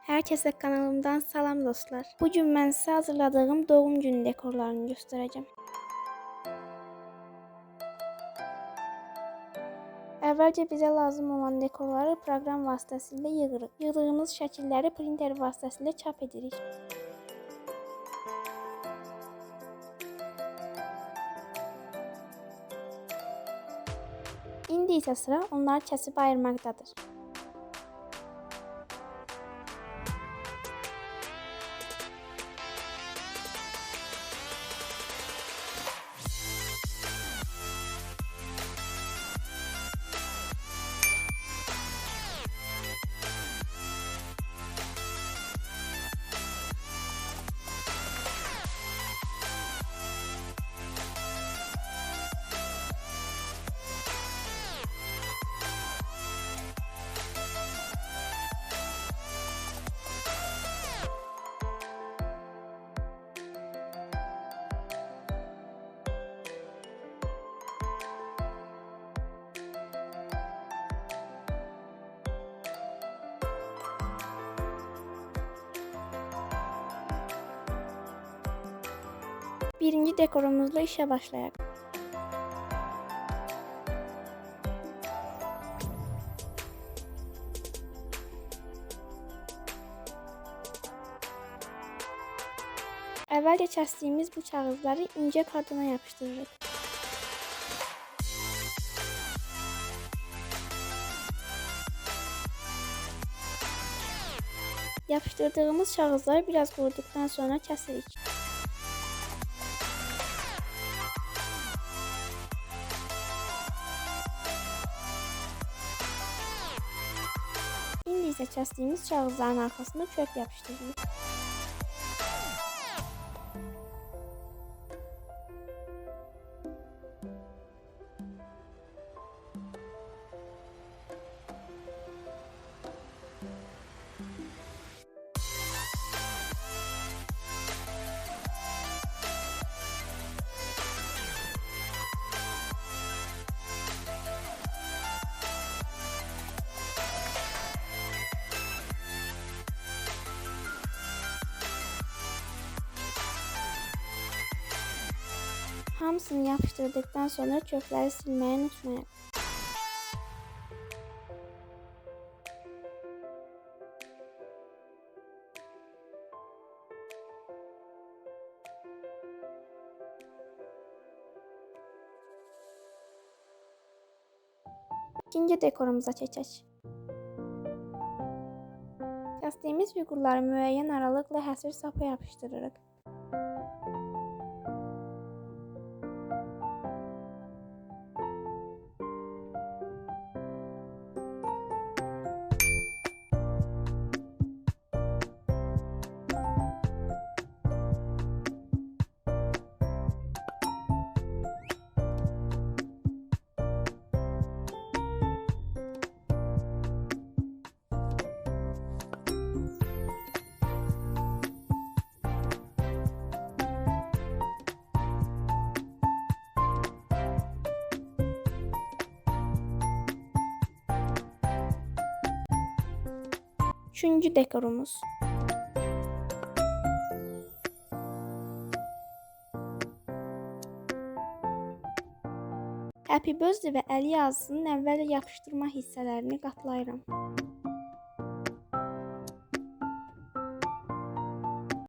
Herkese kanalımdan salam dostlar. Bugün ben size hazırladığım doğum günü dekorlarını göstereceğim. Əvvəlcə bizə lazım olan dekorları proqram vasitəsilə yığırıq. Yığdığımız şəkilləri printer vasitəsilə çap edirik. İndi isə sıra onları kəsib ayırmaqdadır. Birinci dekorumuzla işe başlayalım. Əvvəlcə kəsdiyimiz bu kağızları incə kartona yapışdırırıq. Yapıştırdığımız kağızları biraz quruduqdan sonra kəsirik. İndi isə kəsdiyimiz kağızların arxasında kök yapışdırırıq. Hamısını yapıştırdıktan sonra kökləri silməyi unutmayın. İkinci dekorumuza keçək. Kəsdiyimiz figurları müəyyən aralıqla həsr sapa yapışdırırıq. Üçüncü dekorumuz. Happy Birthday və əl yazısının əvvəl yapışdırma hissələrini qatlayıram.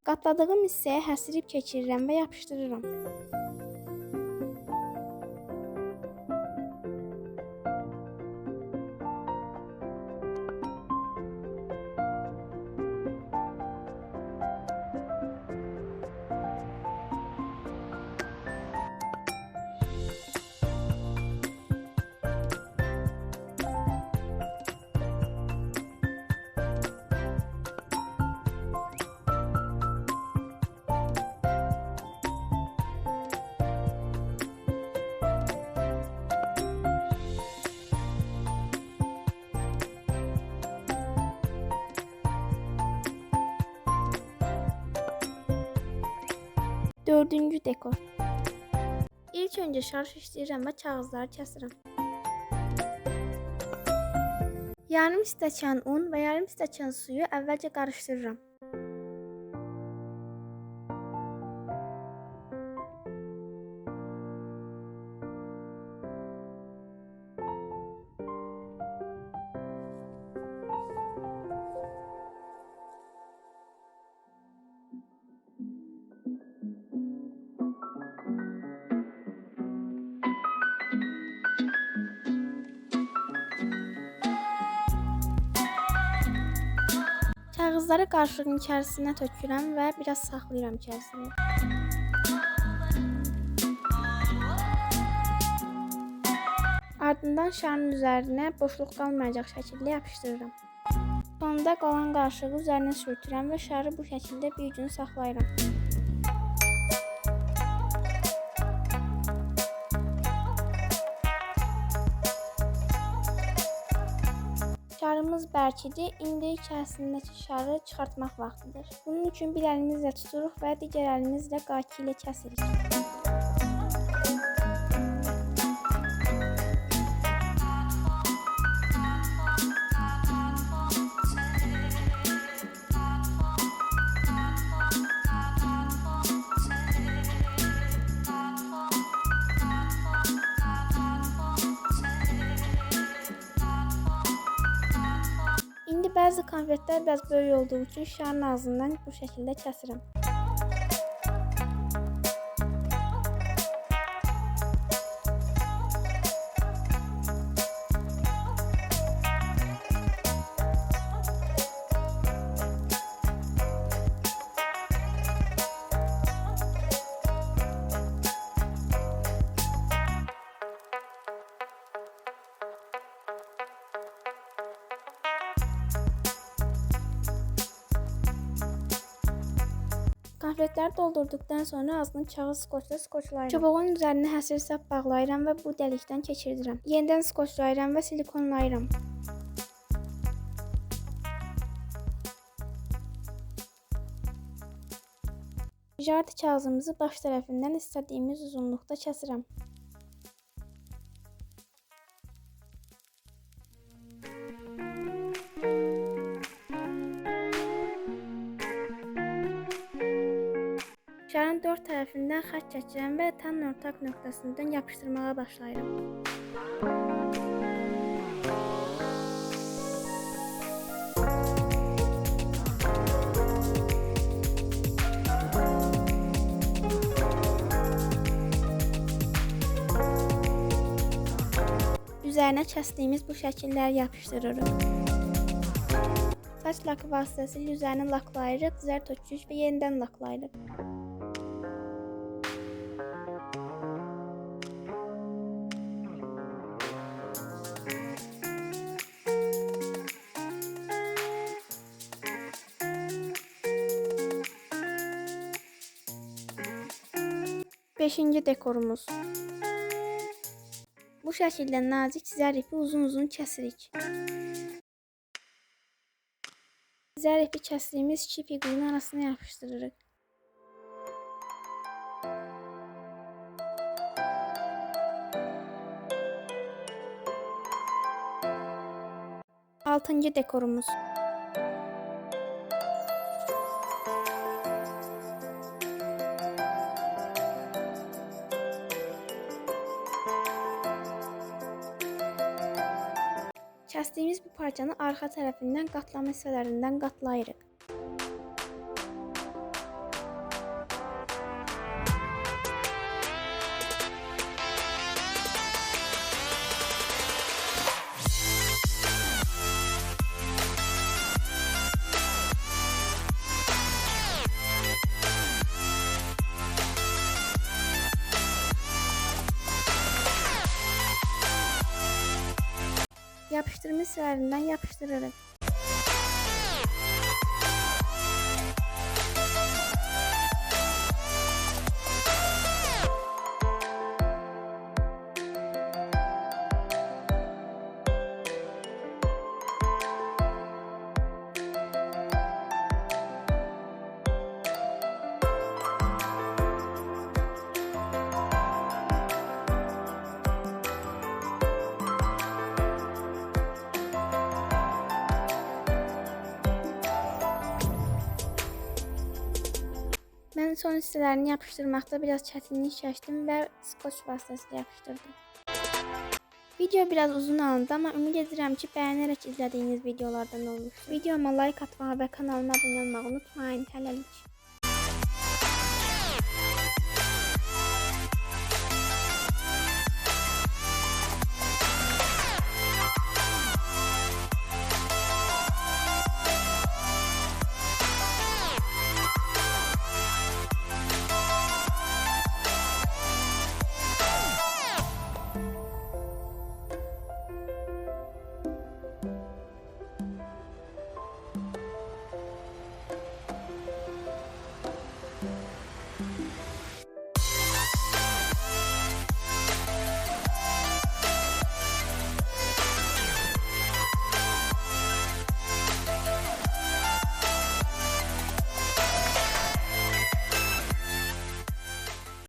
Qatladığım hissəyə həsirib keçirirəm və yapışdırıram. Dördüncü dekor. İlk önce şarj işləyirəm və kağızları kəsirəm. Yarım stəkan un və yarım stəkan suyu əvvəlcə qarışdırıram. Kağızları qarışığın içərisinə tökürəm və biraz saxlayıram içərisində. Ardından şarın üzərinə boşluq qalmayacaq şəkildə yapışdırıram. Sonunda qalan qarışığı üzərinə sürtürəm və şarı bu şəkildə bir gün saxlayıram. Şarımız bərkidir. İndi içərisindəki şarı çıxartmaq vaxtıdır. Bunun üçün bir əlimizlə tuturuq və digər əlimizlə qaki ilə kəsirik. Bəzi konfetlər biraz böyük olduğu üçün şarın ağzından bu şəkildə kəsirəm. Konfetləri doldurduqdan sonra ağzını kağız skoçla skoçlayıram. Çubuğun üzərinə həsir sap bağlayıram və bu dəlikdən keçirdirəm. Yenidən skoçlayıram və silikonlayıram. Jardi kağızımızı baş tərəfindən istədiyimiz uzunluqda kəsirəm. Şarın dörd tərəfindən xətt çəkirəm və tam ortaq nöqtəsindən yapışdırmağa başlayıram. Üzərinə kəsdiyimiz bu şəkilləri yapışdırırıq. Saç lakı vasitəsilə üzərini laklayırıq, zər tökürük və yenidən laklayırıq. Beşinci dekorumuz. Bu şəkildə nazik zər ipi uzun kəsirik. Zər ipi kəsdiyimiz iki fiqurun arasına yapışdırırıq. Altıncı dekorumuz. Kəsdiyimiz bu parçanı arxa tərəfindən qatlama hissələrindən qatlayırıq. Yapıştırma hissələrindən yapışdırırıq. Şəranın son hissələrini yapışdırmaqda biraz çətinlik çəkdim və skoç vasitəsilə yapışdırdım. Video biraz uzun alındı, amma ümid edirəm ki, bəyənərək izlədiyiniz videolardan olmuşdur. Videoma like atmağı və kanalıma abunə olmağı unutmayın. Hələlik.